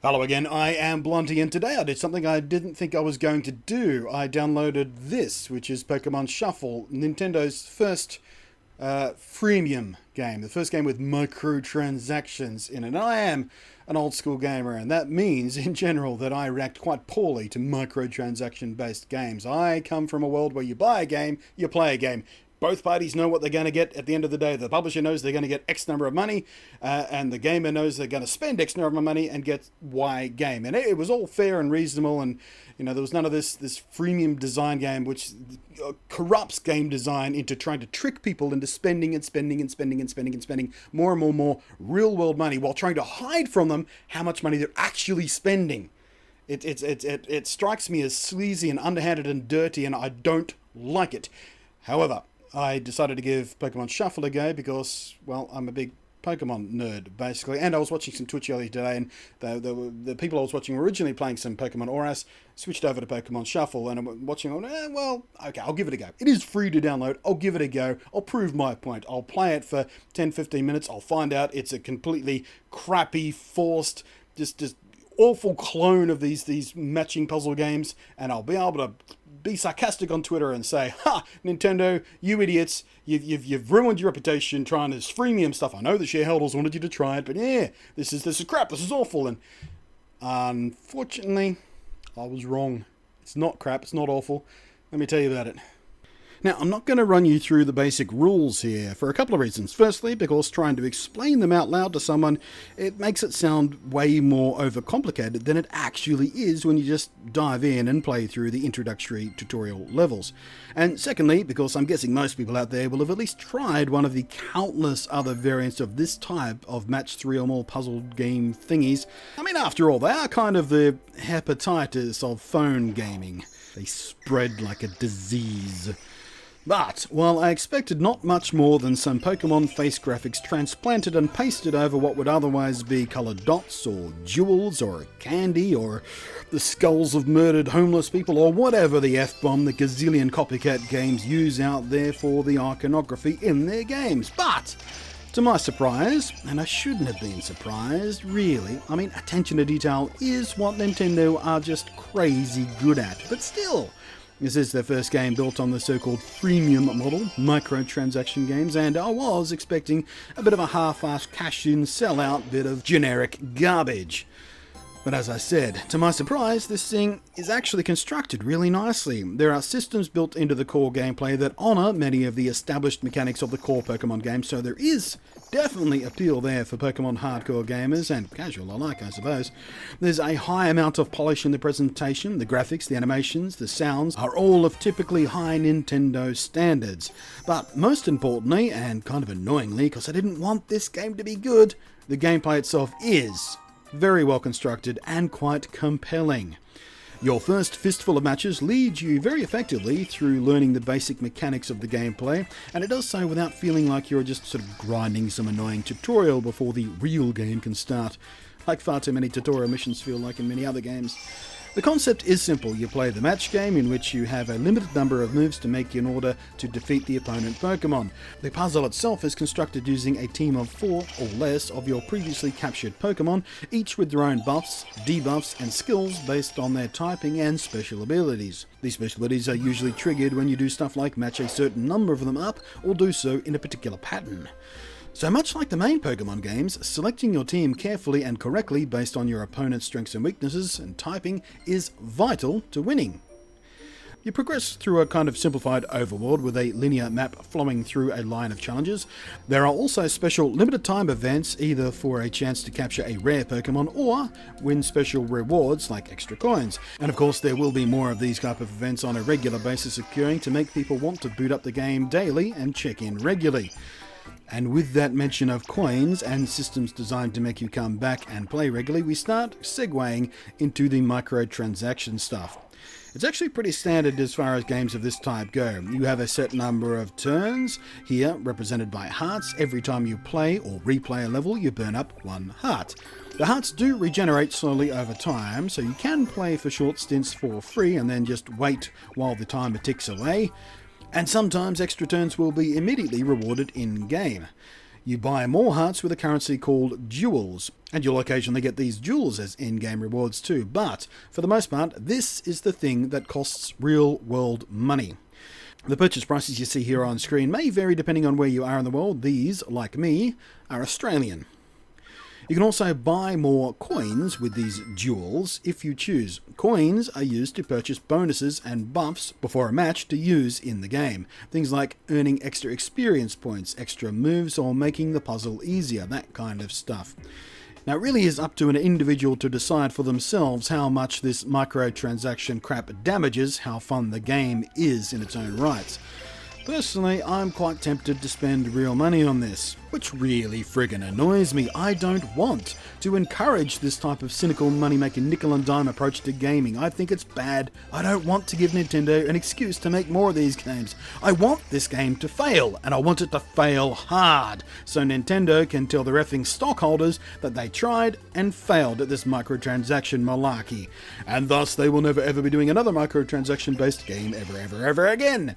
Hello again, I am Blunty, and today I did something I didn't think I was going to do. I downloaded this, which is Pokemon Shuffle, Nintendo's first freemium game, the first game with microtransactions in it. And I am an old school gamer, and that means, in general, that I react quite poorly to microtransaction based games. I come from a world where you buy a game, you play a game. Both parties know what they're going to get at the end of the day. The publisher knows they're going to get X number of money, and the gamer knows they're going to spend X number of money and get Y game. And it was all fair and reasonable, and there was none of this freemium design game which corrupts game design into trying to trick people into spending and spending and spending and spending and spending more and more real world money while trying to hide from them how much money they're actually spending. It strikes me as sleazy and underhanded and dirty, and I don't like it. However, I decided to give Pokemon Shuffle a go because, well, I'm a big Pokemon nerd, basically. And I was watching some Twitch earlier today, and the people I was watching were originally playing some Pokemon Auras, switched over to Pokemon Shuffle, and I'm watching, well, okay, I'll give it a go. It is free to download. I'll give it a go. I'll prove my point. I'll play it for 10-15 minutes. I'll find out it's a completely crappy, forced, just awful clone of these matching puzzle games, and I'll be able to be sarcastic on Twitter and say, "Ha, Nintendo, you idiots! You've ruined your reputation trying this freemium stuff. I know the shareholders wanted you to try it, but yeah, this is crap. This is awful." And unfortunately, I was wrong. It's not crap. It's not awful. Let me tell you about it. Now, I'm not going to run you through the basic rules here for a couple of reasons. Firstly, because trying to explain them out loud to someone, it makes it sound way more overcomplicated than it actually is when you just dive in and play through the introductory tutorial levels. And secondly, because I'm guessing most people out there will have at least tried one of the countless other variants of this type of match 3 or more puzzle game thingies. I mean, after all, they are kind of the hepatitis of phone gaming. They spread like a disease. But, while I expected not much more than some Pokemon face graphics transplanted and pasted over what would otherwise be coloured dots, or jewels, or candy, or the skulls of murdered homeless people, or whatever the F-bomb the gazillion copycat games use out there for the iconography in their games. But, to my surprise, and I shouldn't have been surprised, really, I mean, attention to detail is what Nintendo are just crazy good at, but still, this is their first game built on the so-called freemium model, microtransaction games, and I was expecting a bit of a half-assed cash-in, sell-out bit of generic garbage. But as I said, to my surprise, this thing is actually constructed really nicely. There are systems built into the core gameplay that honour many of the established mechanics of the core Pokemon game, so there is definitely appeal there for Pokemon hardcore gamers, and casual alike, I suppose. There's a high amount of polish in the presentation, the graphics, the animations, the sounds are all of typically high Nintendo standards. But most importantly, and kind of annoyingly, because I didn't want this game to be good, the gameplay itself is very well constructed and quite compelling. Your first fistful of matches leads you very effectively through learning the basic mechanics of the gameplay, and it does so without feeling like you're just sort of grinding some annoying tutorial before the real game can start, like far too many tutorial missions feel like in many other games. The concept is simple. You play the match game in which you have a limited number of moves to make in order to defeat the opponent Pokemon. The puzzle itself is constructed using a team of 4 or less of your previously captured Pokemon, each with their own buffs, debuffs, and skills based on their typing and special abilities. These special abilities are usually triggered when you do stuff like match a certain number of them up, or do so in a particular pattern. So much like the main Pokemon games, selecting your team carefully and correctly based on your opponent's strengths and weaknesses and typing is vital to winning. You progress through a kind of simplified overworld with a linear map flowing through a line of challenges. There are also special limited time events, either for a chance to capture a rare Pokemon or win special rewards like extra coins. And of course there will be more of these type of events on a regular basis occurring to make people want to boot up the game daily and check in regularly. And with that mention of coins and systems designed to make you come back and play regularly, we start segueing into the microtransaction stuff. It's actually pretty standard as far as games of this type go. You have a set number of turns, here represented by hearts. Every time you play or replay a level, you burn up 1 heart. The hearts do regenerate slowly over time, so you can play for short stints for free and then just wait while the timer ticks away. And sometimes extra turns will be immediately rewarded in-game. You buy more hearts with a currency called jewels, and you'll occasionally get these jewels as in-game rewards too, but for the most part, this is the thing that costs real-world money. The purchase prices you see here on screen may vary depending on where you are in the world. These, like me, are Australian. You can also buy more coins with these jewels if you choose. Coins are used to purchase bonuses and buffs before a match to use in the game. Things like earning extra experience points, extra moves, or making the puzzle easier, that kind of stuff. Now, it really is up to an individual to decide for themselves how much this microtransaction crap damages how fun the game is in its own right. Personally, I'm quite tempted to spend real money on this, which really friggin' annoys me. I don't want to encourage this type of cynical money-making nickel-and-dime approach to gaming. I think it's bad. I don't want to give Nintendo an excuse to make more of these games. I want this game to fail, and I want it to fail hard, so Nintendo can tell the effing stockholders that they tried and failed at this microtransaction malarkey, and thus they will never ever be doing another microtransaction-based game ever again.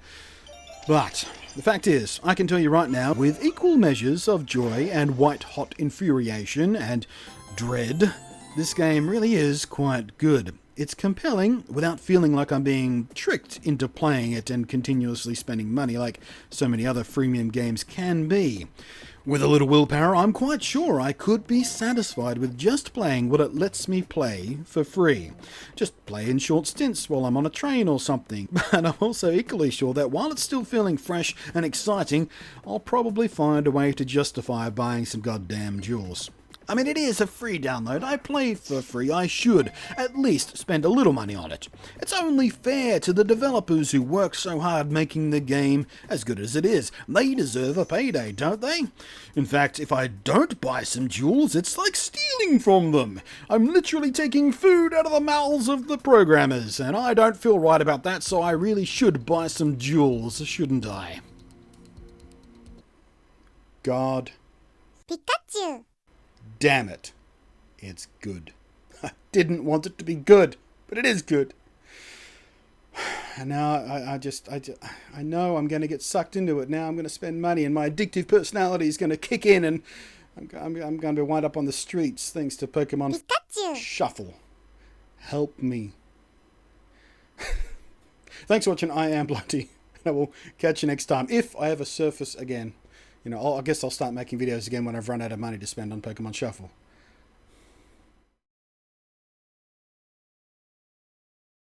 But the fact is, I can tell you right now, with equal measures of joy and white-hot infuriation and dread, this game really is quite good. It's compelling without feeling like I'm being tricked into playing it and continuously spending money like so many other freemium games can be. With a little willpower, I'm quite sure I could be satisfied with just playing what it lets me play for free. Just play in short stints while I'm on a train or something. But I'm also equally sure that while it's still feeling fresh and exciting, I'll probably find a way to justify buying some goddamn jewels. I mean, it is a free download. I play for free. I should at least spend a little money on it. It's only fair to the developers who work so hard making the game as good as it is. They deserve a payday, don't they? In fact, if I don't buy some jewels, it's like stealing from them. I'm literally taking food out of the mouths of the programmers, and I don't feel right about that, so I really should buy some jewels, shouldn't I? God. Pikachu. Damn it. It's good. I didn't want it to be good, but it is good. And now I know I'm going to get sucked into it. Now I'm going to spend money and my addictive personality is going to kick in and I'm going to wind up on the streets thanks to Pokemon Pikachu. Shuffle. Help me. Thanks for watching. I am Blunty. I will catch you next time if I ever surface again. You know, I guess I'll start making videos again when I've run out of money to spend on Pokemon Shuffle.